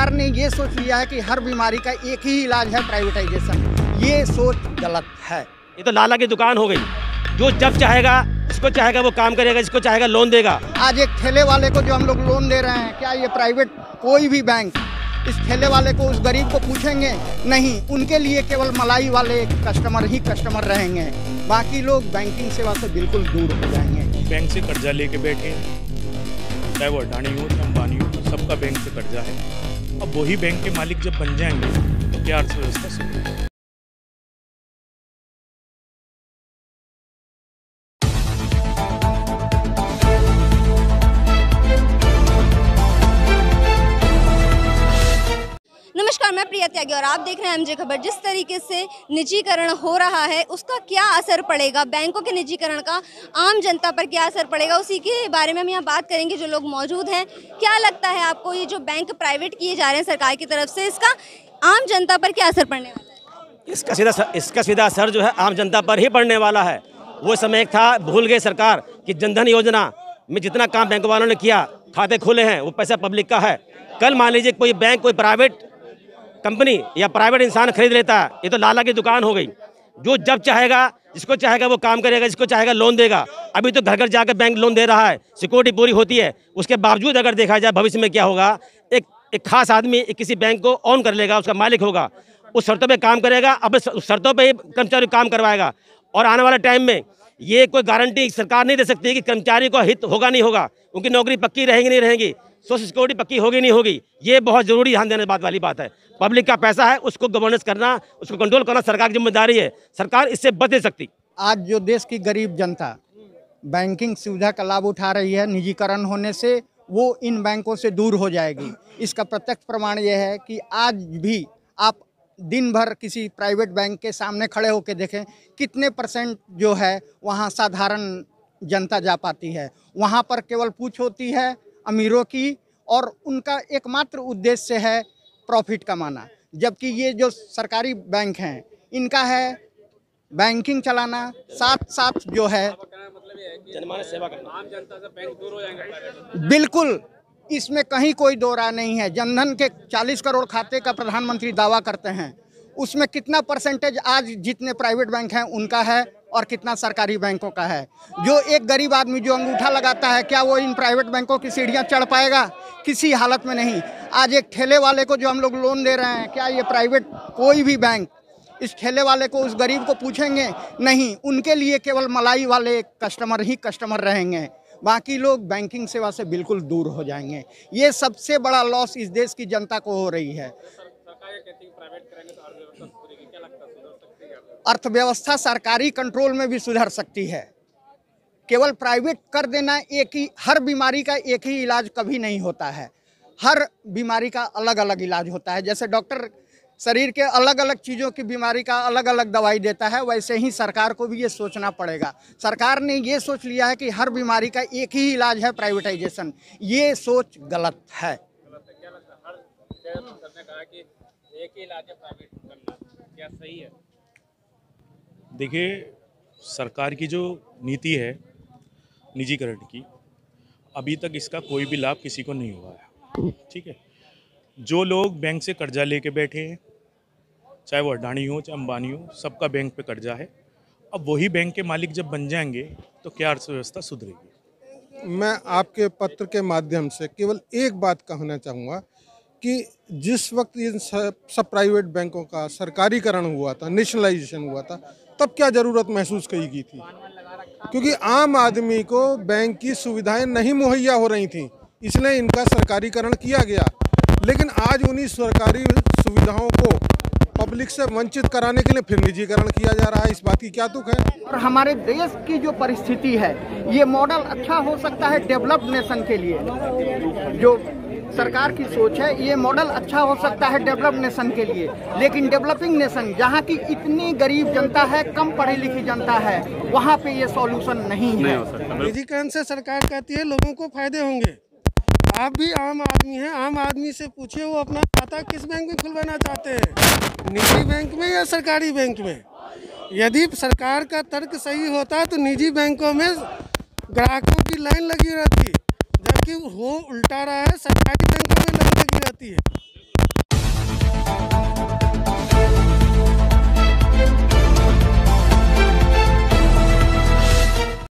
सरकार ने ये सोच लिया है कि हर बीमारी का एक ही इलाज है प्राइवेटाइजेशन। ये सोच गलत है। ये तो लाला की दुकान हो गई। जो जब चाहेगा, जिसको चाहेगा वो काम करेगा, जिसको चाहेगा लोन देगा। आज एक ठेले वाले को जो हम लोग लोन दे रहे हैं, क्या ये प्राइवेट कोई भी बैंक इस ठेले वाले को, उस गरीब को पूछेंगे? नहीं, उनके लिए केवल मलाई वाले कस्टमर ही कस्टमर रहेंगे, बाकी लोग बैंकिंग सेवा से बिल्कुल दूर हो जाएंगे। बैंक से कर्जा लेके बैठे हैं, चाहे वो अडानी हो चाहे अंबानी हो, सबका बैंक से कर्जा है। अब वही बैंक के मालिक जब बन जाएंगे तो क्या अर्थव्यवस्था सुधरेगी? नमस्कार, मैं प्रिया त्यागी और आप देख रहे हैं एमजे खबर। जिस तरीके से निजीकरण हो रहा है उसका क्या असर पड़ेगा, बैंकों के निजीकरण का आम जनता पर क्या असर पड़ेगा, उसी के बारे में हम यहाँ बात करेंगे। जो लोग मौजूद हैं, क्या लगता है आपको, ये जो बैंक प्राइवेट किए जा रहे हैं सरकार की तरफ से, इसका आम जनता पर क्या असर पड़ने वाला है? इसका सीधा असर जो है आम जनता पर ही पड़ने वाला है। वो समय एक था, भूल गए सरकार कि जनधन योजना में जितना काम बैंक वालों ने किया, खाते खुले हैं, वो पैसा पब्लिक का है। कल मान लीजिए कोई बैंक कोई प्राइवेट कंपनी या प्राइवेट इंसान खरीद लेता है, ये तो लाला की दुकान हो गई। जो जब चाहेगा, जिसको चाहेगा वो काम करेगा, जिसको चाहेगा लोन देगा। अभी तो घर घर जाकर बैंक लोन दे रहा है, सिक्योरिटी पूरी होती है। उसके बावजूद अगर देखा जाए भविष्य में क्या होगा, एक खास आदमी किसी बैंक को ऑन कर लेगा, उसका मालिक होगा, उस शर्तों पे काम करेगा, अब उस शर्तों पे ही कर्मचारी काम करवाएगा। और आने वाले टाइम में ये कोई गारंटी सरकार नहीं दे सकती कि कर्मचारी को हित होगा नहीं होगा, उनकी नौकरी पक्की रहेगी नहीं रहेगी, सोशल सिक्योरिटी पक्की होगी नहीं होगी। ये बहुत जरूरी ध्यान देने वाली बात है। पब्लिक का पैसा है, उसको गवर्नेंस करना, उसको कंट्रोल करना सरकार की जिम्मेदारी है। सरकार इससे बच नहीं सकती। आज जो देश की गरीब जनता बैंकिंग सुविधा का लाभ उठा रही है, निजीकरण होने से वो इन बैंकों से दूर हो जाएगी। इसका प्रत्यक्ष प्रमाण यह है कि आज भी आप दिन भर किसी प्राइवेट बैंक के सामने खड़े होकर देखें, कितने % जो है वहाँ साधारण जनता जा पाती है। वहाँ पर केवल पूछ होती है अमीरों की, और उनका एकमात्र उद्देश्य है प्रॉफिट कमाना। जबकि ये जो सरकारी बैंक हैं, इनका है बैंकिंग चलाना, साथ साथ जो है जनमानस सेवा करना। आम जनता से बैंक दूर हो जाएंगे। बिल्कुल, इसमें कहीं कोई दो राय नहीं है। जनधन के 40 करोड़ खाते का प्रधानमंत्री दावा करते हैं, उसमें कितना % आज जितने प्राइवेट बैंक हैं उनका है और कितना सरकारी बैंकों का है। जो एक गरीब आदमी जो अंगूठा लगाता है, क्या वो इन प्राइवेट बैंकों की सीढ़ियां चढ़ पाएगा? किसी हालत में नहीं। आज एक ठेले वाले को जो हम लोग लोन दे रहे हैं, क्या ये प्राइवेट कोई भी बैंक इस ठेले वाले को, उस गरीब को पूछेंगे? नहीं, उनके लिए केवल मलाई वाले कस्टमर ही कस्टमर रहेंगे, बाकी लोग बैंकिंग सेवा से बिल्कुल दूर हो जाएंगे। ये सबसे बड़ा लॉस इस देश की जनता को हो रही है। अर्थव्यवस्था सरकारी कंट्रोल में भी सुधर सकती है। केवल प्राइवेट कर देना, एक ही हर बीमारी का एक ही इलाज कभी नहीं होता है। हर बीमारी का अलग अलग इलाज होता है। जैसे डॉक्टर शरीर के अलग अलग चीज़ों की बीमारी का अलग अलग दवाई देता है, वैसे ही सरकार को भी ये सोचना पड़ेगा। सरकार ने ये सोच लिया है कि हर बीमारी का एक ही इलाज है प्राइवेटाइजेशन। ये सोच गलत है। एक ही इलाज है प्राइवेट करना, क्या सही है? देखिए, सरकार की जो नीति है निजीकरण की, अभी तक इसका कोई भी लाभ किसी को नहीं हुआ है। ठीक है, जो लोग बैंक से कर्जा लेके बैठे हैं, चाहे वो अडानी हो चाहे अंबानी हो, सबका बैंक पे कर्जा है। अब वही बैंक के मालिक जब बन जाएंगे तो क्या अर्थव्यवस्था सुधरेगी? मैं आपके पत्र के माध्यम से केवल एक बात कहना चाहूँगा कि जिस वक्त इन सब प्राइवेट बैंकों का सरकारीकरण हुआ था, नेशनलाइजेशन हुआ था, तब क्या ज़रूरत महसूस की गई थी? क्योंकि आम आदमी को बैंक की सुविधाएं नहीं मुहैया हो रही थी, इसलिए इनका सरकारीकरण किया गया। लेकिन आज उन्हीं सरकारी सुविधाओं को पब्लिक से वंचित कराने के लिए फिर निजीकरण किया जा रहा है। इस बात की क्या तुक है? और हमारे देश की जो परिस्थिति है, ये मॉडल अच्छा हो सकता है डेवलप्ड नेशन के लिए। जो सरकार की सोच है, ये मॉडल अच्छा हो सकता है डेवलप्ड नेशन के लिए, लेकिन डेवलपिंग नेशन जहाँ की इतनी गरीब जनता है, कम पढ़ी लिखी जनता है, वहाँ पे ये सॉल्यूशन नहीं है। निजीकरण से सरकार कहती है लोगों को फायदे होंगे। आप भी आम आदमी हैं, आम आदमी से पूछिए वो अपना खाता किस बैंक में खुलवाना चाहते हैं, निजी बैंक में या सरकारी बैंक में। यदि सरकार का तर्क सही होता तो निजी बैंकों में ग्राहकों की लाइन लगी रहती, जबकि वो उल्टा रहा है, सरकारी बैंकों में लाइन लगी रहती है।